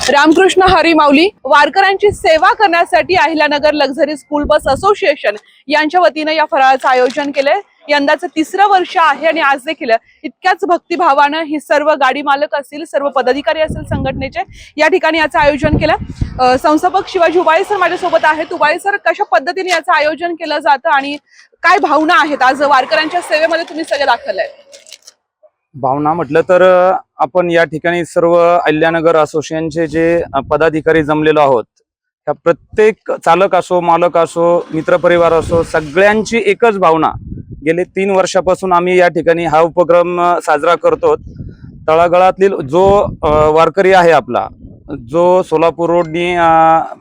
रामकृष्ण हरी माऊली वारकऱ्यांची सेवा करण्यासाठी Ahilyanagar luxury school bus association यांच्या वतीने या फराळाचं आयोजन केलंय। यंदाचं 3रं वर्ष आहे आणि आज देखील इतक्याच भक्तिभावानं ही सर्व गाडी मालक असतील, सर्व पदाधिकारी असतील संघटनेचे या ठिकाणी याचं आयोजन केलं। संस्थापक शिवाजी उबाळे सर माझ्यासोबत आहेत। उबाळे सर, कशा पद्धतीने याचं आयोजन केलं जातं आणि काय भावना आहेत आज वारकऱ्यांच्या सेवेमध्ये तुम्ही सगळे दाखल? भावना म्हटलं तर आपण या ठिकाणी सर्व अहिल्यानगर असोसिएशनचे जे पदाधिकारी जमलेलो आहोत, त्या प्रत्येक चालक असो, मालक असो, मित्रपरिवार असो, सगळ्यांची एकच भावना, गेले 3 वर्षापासून आम्ही या ठिकाणी हा उपक्रम साजरा करतो। तळागाळातील जो वारकरी आहे आपला, जो सोलापूर रोडनी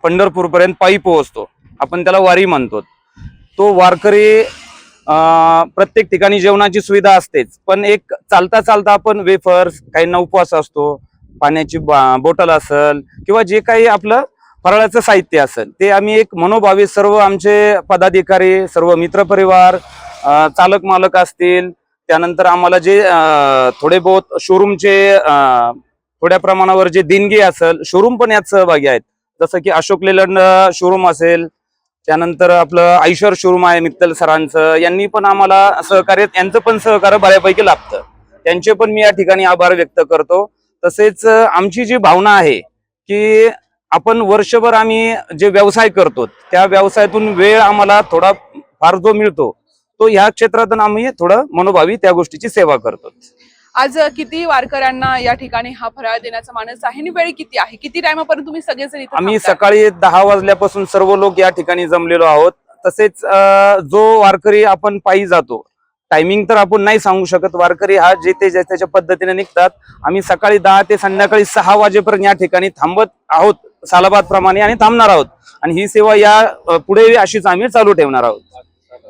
पंढरपूर पर्यंत पायी पोहोचतो, आपण त्याला वारी म्हणतो, तो वारकरी प्रत्येक ठिकाणी जेवणाची सुविधा असतेच, पण एक चालता चालता आपण वेफर्स, काही उपवास असतो, पाण्याची बॉटल असेल किंवा जे काही आपलं फराळाचं साहित्य असेल, ते आम्ही एक मनोभावी सर्व आमचे पदाधिकारी, सर्व मित्रपरिवार, चालक मालक असतील, त्यानंतर आम्हाला जे थोडे बहुत शोरूमचे थोड्या प्रमाणावर जे देणगी असेल, शोरूम पण यात सहभागी आहेत, जसं की अशोक लेलंड शोरूम असेल, त्यानंतर आपलं आयशर शोरूम आहे मित्तल सरांचं, यांनी पण आम्हाला सहकार्य, यांचं पण सहकार्य बऱ्यापैकी लाभतं, त्यांचे पण मी या ठिकाणी आभार व्यक्त करतो। तसेच आमची जी भावना आहे की आपण वर्षभर आम्ही जे व्यवसाय करतो, त्या व्यवसायातून वेळ आम्हाला थोडा फार जो मिळतो, तो ह्या क्षेत्रातून आम्ही थोडं मनोभावी त्या गोष्टीची सेवा करतो। आज किती वारकऱ्यांना या ठिकाणी हा फराळ देण्याचा मानस आहे आणि वेळ किती आहे, किती टाइमपर्यंत तुम्ही सगळेजण इथे? आम्ही सकाळी 10 वाजल्यापासून सर्व लोक या ठिकाणी जमलेलो आहोत। तसेच जो वारकरी आपण पायी जातो, टायमिंग तर आपण नाही सांगू शकत, वारकरी हा जे ते त्याच्या पद्धतीने निघतात। आम्ही सकाळी 10 ते संध्याकाळी 6 वाजेपर्यंत या ठिकाणी थांबत आहोत, सालाबाद प्रमाणे, आणि थांबणार आहोत, आणि ही सेवा या पुढे अशीच आम्ही चालू ठेवणार आहोत।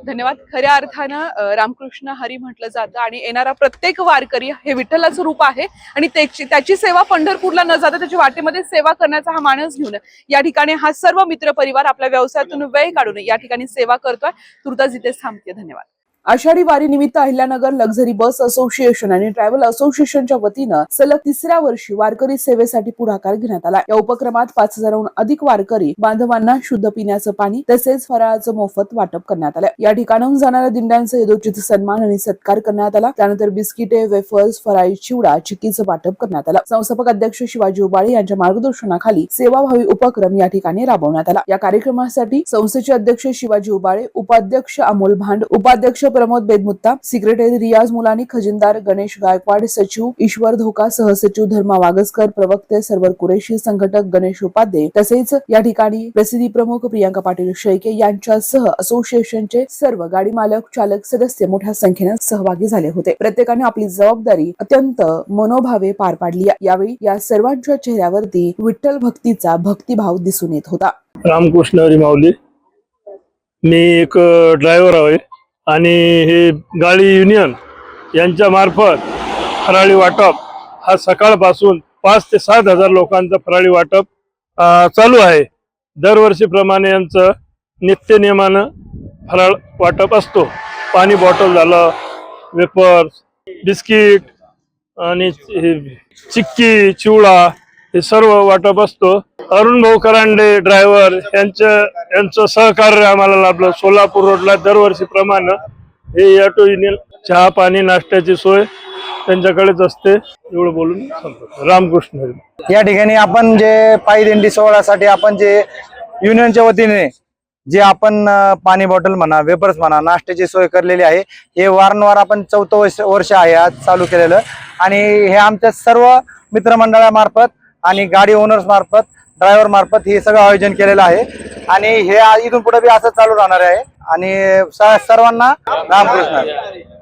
धन्यवाद। खऱ्या अर्थानं रामकृष्ण हरी म्हटलं जातं आणि येणारा प्रत्येक वारकरी हे विठ्ठलाचं रूप आहे आणि त्याची सेवा पंढरपूरला न जाता त्याच्या वाटेमध्ये सेवा करण्याचा हा मानस घेऊन या ठिकाणी हा सर्व मित्र परिवार आपल्या व्यवसायातून वेळ काढून या ठिकाणी सेवा करतोय। तुर्तास इथेच थांबते। धन्यवाद। आषाढी वारी निमित्त अहिल्यानगर लक्झरी बस असोसिएशन आणि ट्रॅव्हल असोसिएशनच्या वतीनं सलग 3ऱ्या वर्षी वारकरी सेवेसाठी पुढाकार घेण्यात आला। या उपक्रमात 5000हून अधिक वारकरी बांधवांना शुद्ध पिण्याचं पाणी तसेच फराळाचं मोफत वाटप करण्यात आलं। या ठिकाणाहून जाणाऱ्या दिंड्यांचा यथोचित सन्मान आणि सत्कार करण्यात आला। त्यानंतर बिस्किटे, वेफर्स, फराळी चिवडा, चिक्कीचं वाटप करण्यात आलं। संस्थापक अध्यक्ष शिवाजी उबाळे यांच्या मार्गदर्शनाखाली सेवाभावी उपक्रम या ठिकाणी राबवण्यात आला। या कार्यक्रमासाठी संस्थेचे अध्यक्ष शिवाजी उबाळे, उपाध्यक्ष अमोल भांड, उपाध्यक्ष प्रमोद बेदमुत्ता, सेक्रेटरी रियाज मुलानी, खजिनदार गणेश गायकवाड, सचिव ईश्वर धोका, सहसचिव धर्मा वागसकर, प्रवक्ते सर्वर कुरेशी, संघटक गणेश उपाध्ये तसेच या ठिकाणी प्रसिद्धी प्रमुख प्रियांका पाटील शेळके यांच्यासह असोसिएशनचे सर्व गाडी मालक, चालक, सदस्य मोठ्या संख्येने सहभागी झाले होते। प्रत्येकाने आपली जबाबदारी अत्यंत मनोभावे पार पाडली। यावेळी या सर्वांच्या चेहऱ्यावरती विठ्ठल भक्तीचा भक्तिभाव दिसून येत होता। रामकृष्ण हरी माऊली, मी एक ड्रायव्हर आहे आणि हे गाडी युनियन यांच्या मार्फत फराळी वाटप हा सकाळपासून 5 ते 7 हजार लोकांचं फराळी वाटप चालू आहे। दरवर्षीप्रमाणे यांचं नित्य नियमानं फराळ वाटप असतो। पाणी बॉटल झालं, वेफर्स, बिस्किट आणि चिक्की, चिवडा हे सर्व वाटप असतो। अरुण भाऊ करांडे ड्रायव्हर यांचं सहकार्य आम्हाला लाभलं। सोलापूर रोडला दरवर्षीप्रमाणे हे ऑटो युनियन चहा पाणी नाश्त्याची सोय त्यांच्याकडेच असते। एवढं बोलून सांगतो। रामकृष्ण हरी। या ठिकाणी आपण जे पायी दिंडी सोहळ्यासाठी आपण जे युनियनच्या वतीने जे आपण पाणी बॉटल म्हणा, वेपर्स म्हणा, नाश्त्याची सोय करलेली आहे, हे वारंवार आपण 4थं वर्ष आहे आज चालू केलेलं, आणि हे आमच्या सर्व मित्रमंडळामार्फत आणि गाडी ओनर्स मार्फत, ड्रायव्हर मार्फत हे सगळं आयोजन केलेलं आहे, आणि हे इथून पुढे बी असं चालू राहणार आहे। आणि सर्वांना रामकृष्ण।